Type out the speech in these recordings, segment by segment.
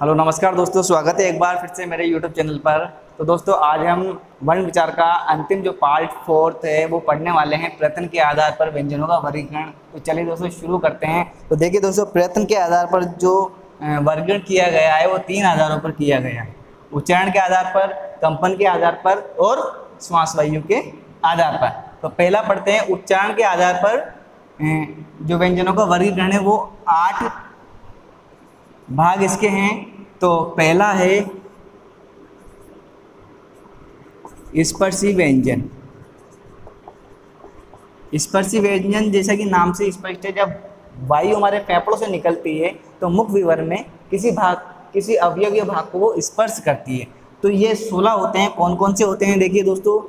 Hello नमस्कार दोस्तों, स्वागत है एक बार फिर से मेरे YouTube चैनल पर। तो दोस्तों आज हम वर्ण विचार का अंतिम जो पार्ट 4 है वो पढ़ने वाले हैं, प्रयत्न के आधार पर व्यंजनों का वर्गीकरण। तो चलिए दोस्तों शुरू करते हैं। तो देखिए दोस्तों, प्रयत्न के आधार पर जो वर्गीकरण किया गया है वो 3 आधारों पर किया गया है। उच्चारण के आधार पर, कंपन के आधार पर और श्वास वायु के आधार पर। तो पहला पढ़ते हैं, उच्चारण के आधार पर जो व्यंजनों का वर्गीकरण है वो 8 भाग इसके हैं। तो पहला है स्पर्शी व्यंजन। स्पर्शी व्यंजन जैसा कि नाम से स्पष्ट है, जब वायु हमारे फेफड़ों से निकलती है तो मुख विवर में किसी अवयवीय भाग को वो स्पर्श करती है। तो ये 16 होते हैं। कौन कौन से होते हैं देखिए दोस्तों,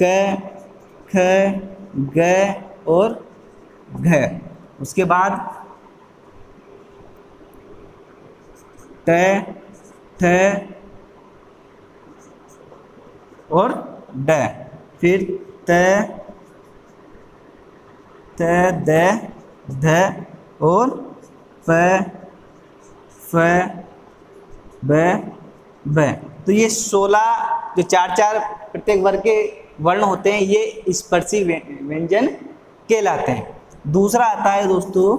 क, ख, ग और घ। उसके बाद ट, ठ और ड, फिर त, द, ध और प, फ, ब। तो ये 16 जो 4-4 प्रत्येक वर्ग के वर्ण होते हैं, ये स्पर्शी व्यंजन कहलाते हैं। दूसरा आता है दोस्तों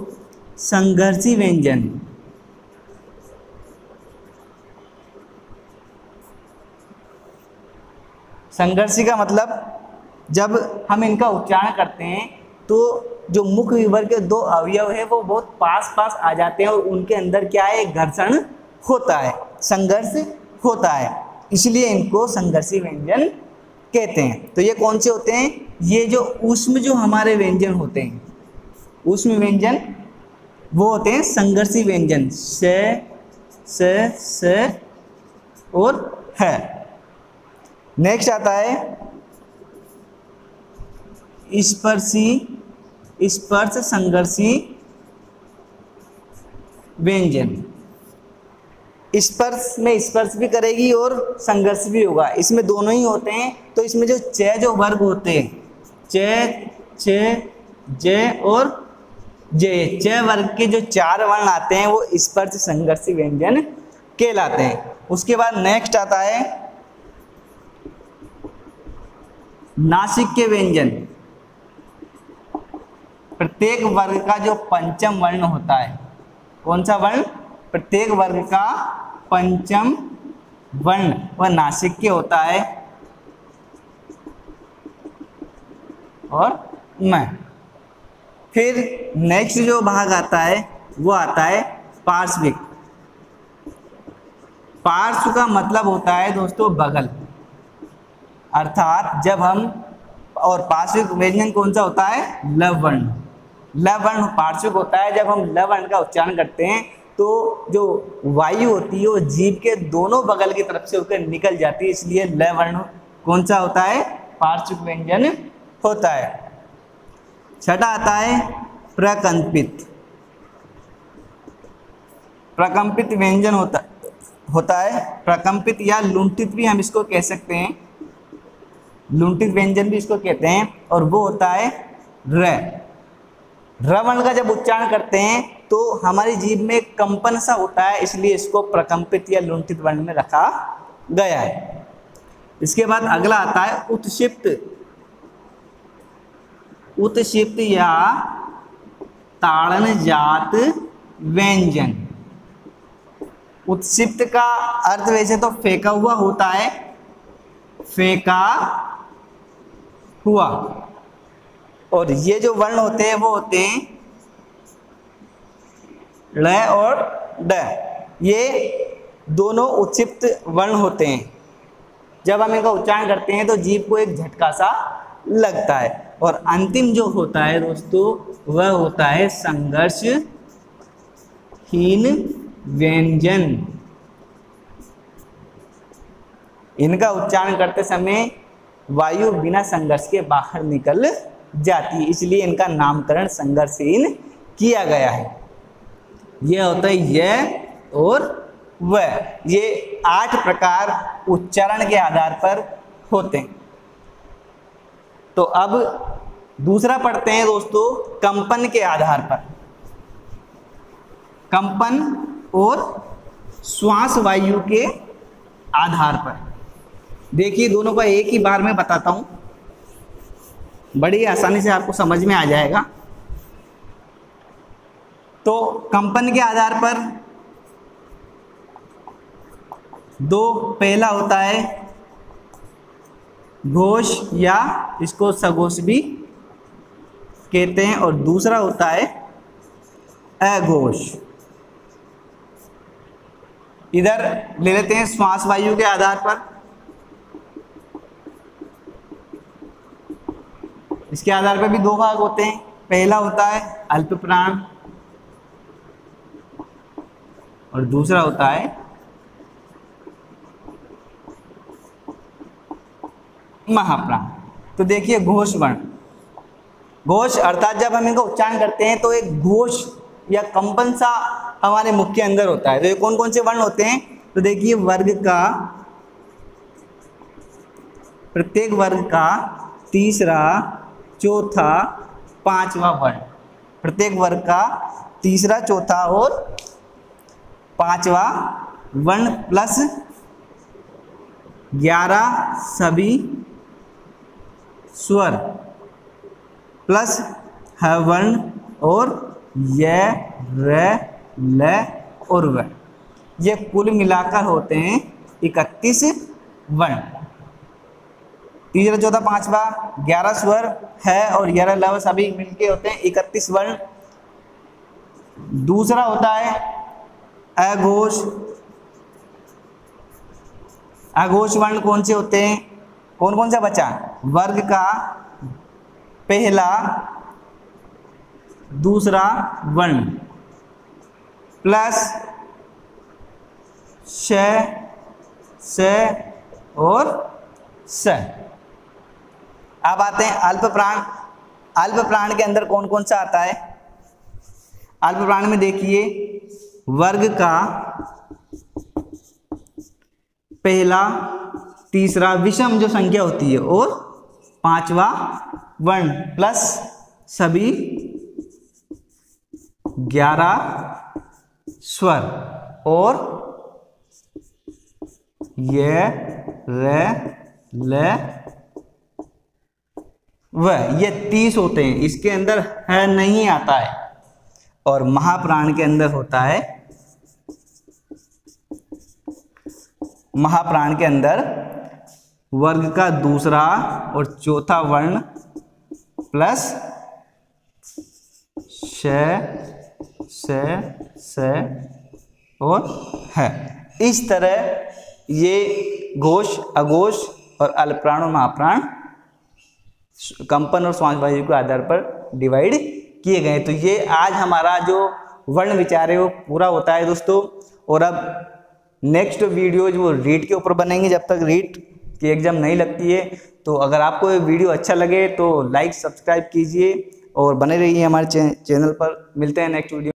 संघर्षी व्यंजन। संघर्षी का मतलब जब हम इनका उच्चारण करते हैं तो जो मुख विवर के 2 अवयव है वो बहुत पास पास आ जाते हैं और उनके अंदर क्या है, घर्षण होता है, संघर्ष होता है, इसलिए इनको संघर्षी व्यंजन कहते हैं। तो ये कौन से होते हैं, ये जो ऊष्म जो हमारे व्यंजन होते हैं, ऊष्म व्यंजन वो होते हैं संघर्षी व्यंजन, स और ह। नेक्स्ट आता है स्पर्श संघर्षी व्यंजन। स्पर्श में स्पर्श भी करेगी और संघर्ष भी होगा, इसमें दोनों ही होते हैं। तो इसमें जो जो वर्ग होते हैं, च, ज और ज वर्ग के जो 4 वर्ण आते हैं वो स्पर्श संघर्षी व्यंजन कहलाते हैं। उसके बाद नेक्स्ट आता है नासिक के व्यंजन। प्रत्येक वर्ग का जो पंचम वर्ण होता है, कौन सा वर्ण, प्रत्येक वर्ग का पंचम वर्ण वह नासिक के होता है। और मैं फिर नेक्स्ट जो भाग आता है वो आता है पार्श्विक। पार्श्व का मतलब होता है दोस्तों बगल, अर्थात जब हम, और पार्श्विक व्यंजन कौन सा होता है, लव वर्ण। लव वर्ण पार्श्विक होता है। जब हम लव वर्ण का उच्चारण करते हैं तो जो वायु होती है वो जीभ के दोनों बगल की तरफ से होकर निकल जाती है, इसलिए लव वर्ण कौन सा होता है, पार्श्विक व्यंजन होता है। छठा आता है प्रकंपित। प्रकंपित व्यंजन होता है प्रकंपित या लुंठित भी हम इसको कह सकते हैं, लुंठित व्यंजन भी इसको कहते हैं। और वो होता है र वर्ण का जब उच्चारण करते हैं तो हमारी जीभ में कंपन सा होता है, इसलिए इसको प्रकंपित या लुंठित वर्ण में रखा गया है। इसके बाद अगला आता है उत्क्षिप्त। उत्क्षिप्त या ताड़न जात व्यंजन। उत्क्षिप्त का अर्थ वैसे तो फेंका हुआ होता है, फेंका हुआ। और ये जो वर्ण होते हैं वो होते हैं ळ और ड, ये दोनों उत्क्षिप्त वर्ण होते हैं। जब हम इनका उच्चारण करते हैं तो जीभ को एक झटका सा लगता है। और अंतिम जो होता है दोस्तों वह होता है संघर्षहीन व्यंजन। इनका उच्चारण करते समय वायु बिना संघर्ष के बाहर निकल जाती है, इसलिए इनका नामकरण संघर्षहीन किया गया है। यह होता है यह और वह, ये 8 प्रकार उच्चारण के आधार पर होते हैं। तो अब दूसरा पढ़ते हैं दोस्तों कंपन के आधार पर। कंपन और श्वास वायु के आधार पर। देखिए दोनों का एक ही बार में बताता हूं, बड़ी आसानी से आपको समझ में आ जाएगा। तो कंपन के आधार पर दो, पहला होता है घोष या इसको सघोष भी कहते हैं, और दूसरा होता है अघोष। इधर ले लेते हैं श्वास वायु के आधार पर। इसके आधार पर भी दो भाग होते हैं, पहला होता है अल्प प्राण और दूसरा होता है महाप्राण। तो देखिए घोष वर्ण, घोष अर्थात जब हम इनका उच्चारण करते हैं तो एक घोष या कंपन सा हमारे मुख के अंदर होता है। तो ये कौन कौन से वर्ण होते हैं? तो देखिए वर्ग का, प्रत्येक वर्ग का तीसरा, चौथा, पांचवा वर्ण, प्रत्येक वर्ग का तीसरा, चौथा और पांचवा वर्ण प्लस 11 सभी स्वर प्लस ह वर्ण और य, र, ल और व, ये कुल मिलाकर होते हैं 31 वर्ण। तीसरा, चौथा, पांचवा 11 स्वर है और 11 लव सभी मिलके होते हैं 31 वर्ण। दूसरा होता है अघोष। अघोष वर्ण कौन से होते हैं? कौन कौन सा बचा? वर्ग का पहला, दूसरा वर्ण प्लस श, स और स। अब आते हैं अल्प प्राण। अल्प प्राण के अंदर कौन कौन सा आता है? अल्प प्राण में देखिए वर्ग का पहला, तीसरा विषम जो संख्या होती है और पांचवा वर्ण प्लस सभी 11 स्वर और य, र, ल, व, ये 30 होते हैं। इसके अंदर है नहीं आता है। और महाप्राण के अंदर होता है, महाप्राण के अंदर वर्ग का दूसरा और चौथा वर्ण प्लस श, स और है। इस तरह ये घोष, अघोष और अल्पप्राण और महाप्राण कंपन और श्वास वायु के आधार पर डिवाइड किए गए। तो ये आज हमारा जो वर्ण विचार है वो पूरा होता है दोस्तों। और अब नेक्स्ट वीडियो जो रीड के ऊपर बनेंगे, जब तक रीड की एग्जाम नहीं लगती है। तो अगर आपको ये वीडियो अच्छा लगे तो लाइक, सब्सक्राइब कीजिए और बने रहिए हमारे चैनल पर। मिलते हैं नेक्स्ट वीडियो।